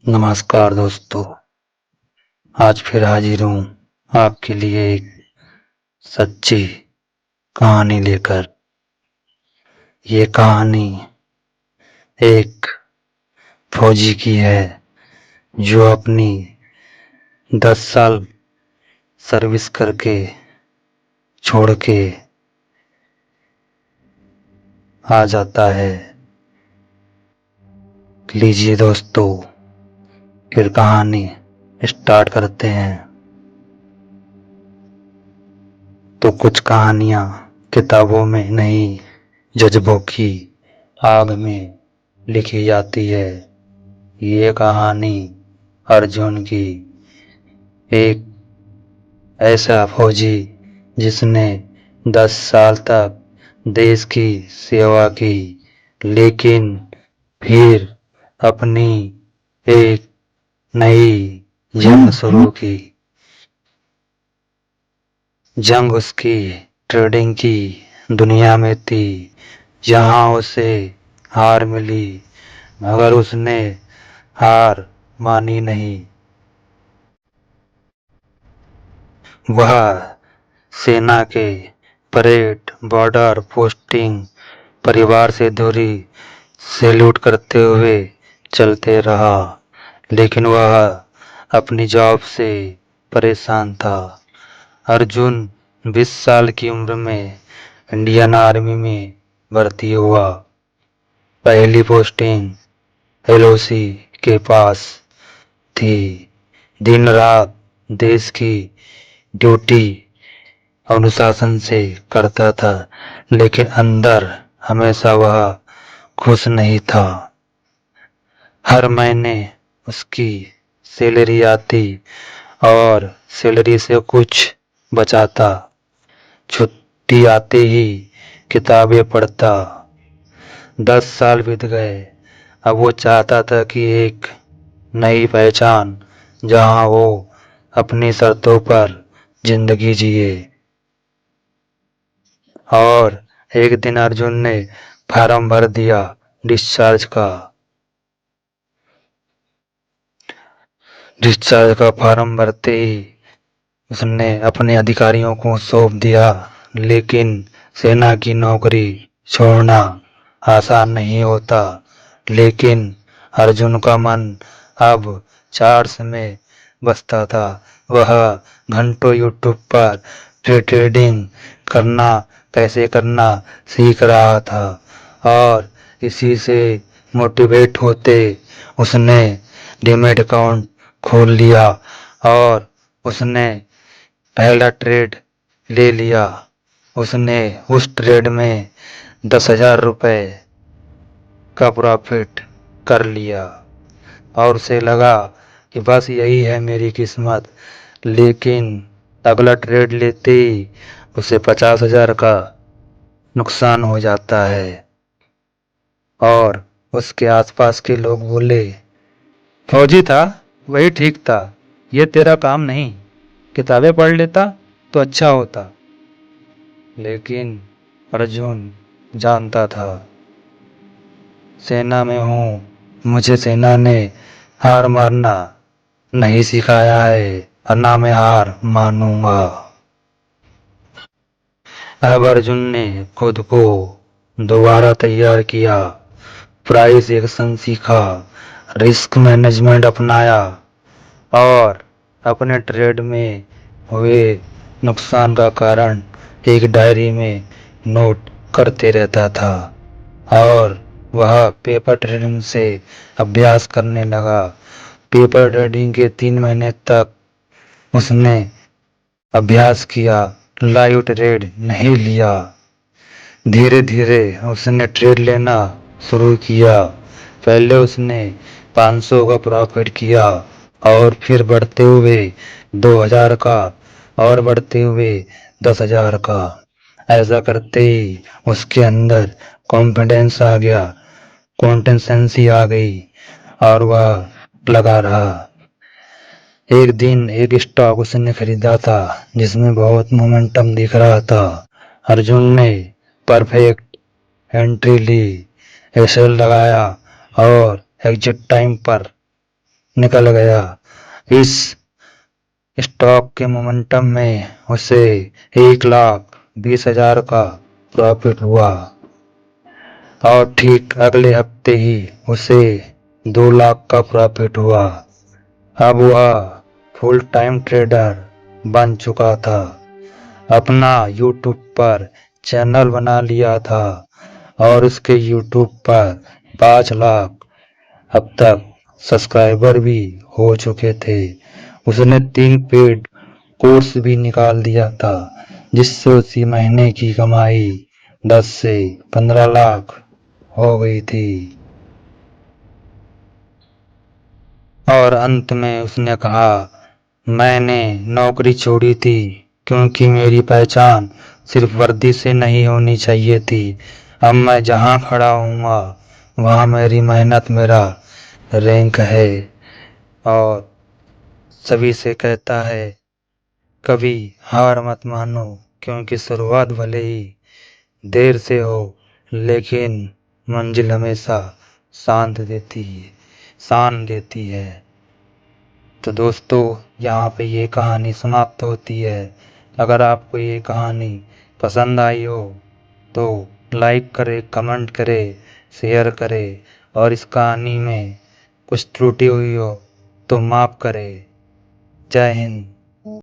नमस्कार दोस्तों, आज फिर हाजिर हूँ आपके लिए एक सच्ची कहानी लेकर। ये कहानी एक फौजी की है जो अपनी 10 साल सर्विस करके छोड़ के आ जाता है। लीजिए दोस्तों, फिर कहानी स्टार्ट करते हैं। तो कुछ कहानियाँ किताबों में नहीं, जज्बों की आग में लिखी जाती है। ये कहानी अर्जुन की, एक ऐसा फौजी जिसने 10 साल तक देश की सेवा की, लेकिन फिर अपनी एक नई जंग शुरू की। जंग उसकी ट्रेडिंग की दुनिया में थी, जहां उसे हार मिली, मगर उसने हार मानी नहीं। वह सेना के परेड, बॉर्डर पोस्टिंग, परिवार से दूरी सैल्यूट करते हुए चलते रहा, लेकिन वह अपनी जॉब से परेशान था। अर्जुन 20 साल की उम्र में इंडियन आर्मी में भर्ती हुआ। पहली पोस्टिंग एलओसी के पास थी। दिन रात देश की ड्यूटी अनुशासन से करता था, लेकिन अंदर हमेशा वह खुश नहीं था। हर महीने उसकी सैलरी आती और सैलरी से कुछ बचाता। छुट्टी आते ही किताबें पढ़ता। 10 साल बीत गए। अब वो चाहता था कि एक नई पहचान, जहां वो अपनी शर्तों पर जिंदगी जिए। और एक दिन अर्जुन ने फॉर्म भर दिया डिस्चार्ज का। डिस्चार्ज का फॉर्म भरते ही उसने अपने अधिकारियों को सौंप दिया, लेकिन सेना की नौकरी छोड़ना आसान नहीं होता। लेकिन अर्जुन का मन अब चार्ट्स में बसता था। वह घंटों यूट्यूब पर ट्रेडिंग करना कैसे करना सीख रहा था, और इसी से मोटिवेट होते उसने डीमैट अकाउंट खोल लिया और उसने पहला ट्रेड ले लिया। उसने उस ट्रेड में 10,000 रुपए का प्रॉफिट कर लिया और उसे लगा कि बस यही है मेरी किस्मत। लेकिन अगला ट्रेड लेते ही उसे 50,000 का नुकसान हो जाता है। और उसके आसपास के लोग बोले, फौजी था वही ठीक था, ये तेरा काम नहीं, किताबें पढ़ लेता तो अच्छा होता। लेकिन अर्जुन जानता था, सेना में हूँ, मुझे सेना ने हार मानना नहीं सिखाया है, और ना मैं हार मानूंगा। अब अर्जुन ने खुद को दोबारा तैयार किया, प्राइस एक्शन सीखा, रिस्क मैनेजमेंट अपनाया और अपने ट्रेड में हुए नुकसान का कारण एक डायरी में नोट करते रहता था। और वह पेपर ट्रेडिंग से अभ्यास करने लगा। पेपर ट्रेडिंग के 3 महीने तक उसने अभ्यास किया, लाइव ट्रेड नहीं लिया। धीरे धीरे उसने ट्रेड लेना शुरू किया। पहले उसने 500 का प्रॉफिट किया, और फिर बढ़ते हुए 2,000 का, और बढ़ते हुए 10,000 का। ऐसा करते ही उसके अंदर कॉन्फिडेंस आ गया, कॉन्सिस्टेंसी आ गई, और वह लगा रहा। एक दिन एक स्टॉक उसने खरीदा था जिसमें बहुत मोमेंटम दिख रहा था। अर्जुन ने परफेक्ट एंट्री ली, एसएल लगाया और एग्जिट टाइम पर निकल गया। इस स्टॉक के मोमेंटम में उसे 1,20,000 का प्रॉफिट हुआ और ठीक अगले हफ्ते ही उसे 2 लाख का प्रॉफिट हुआ। अब वह फुल टाइम ट्रेडर बन चुका था। अपना यूट्यूब पर चैनल बना लिया था और उसके यूट्यूब पर 5 लाख अब तक सब्सक्राइबर भी हो चुके थे। उसने 3 पेड कोर्स भी निकाल दिया था जिससे उसी महीने की कमाई 10 से 15 लाख हो गई थी। और अंत में उसने कहा, मैंने नौकरी छोड़ी थी क्योंकि मेरी पहचान सिर्फ वर्दी से नहीं होनी चाहिए थी। अब मैं जहाँ खड़ा हूँगा वहाँ मेरी मेहनत मेरा रैंक है। और सभी से कहता है, कभी हार मत मानो क्योंकि शुरुआत भले ही देर से हो लेकिन मंजिल हमेशा शान देती है। तो दोस्तों, यहाँ पे ये कहानी समाप्त होती है। अगर आपको ये कहानी पसंद आई हो तो लाइक करें, कमेंट करें, शेयर करें और इस कहानी में कुछ त्रुटि हुई हो तो माफ़ करें। जय हिंद।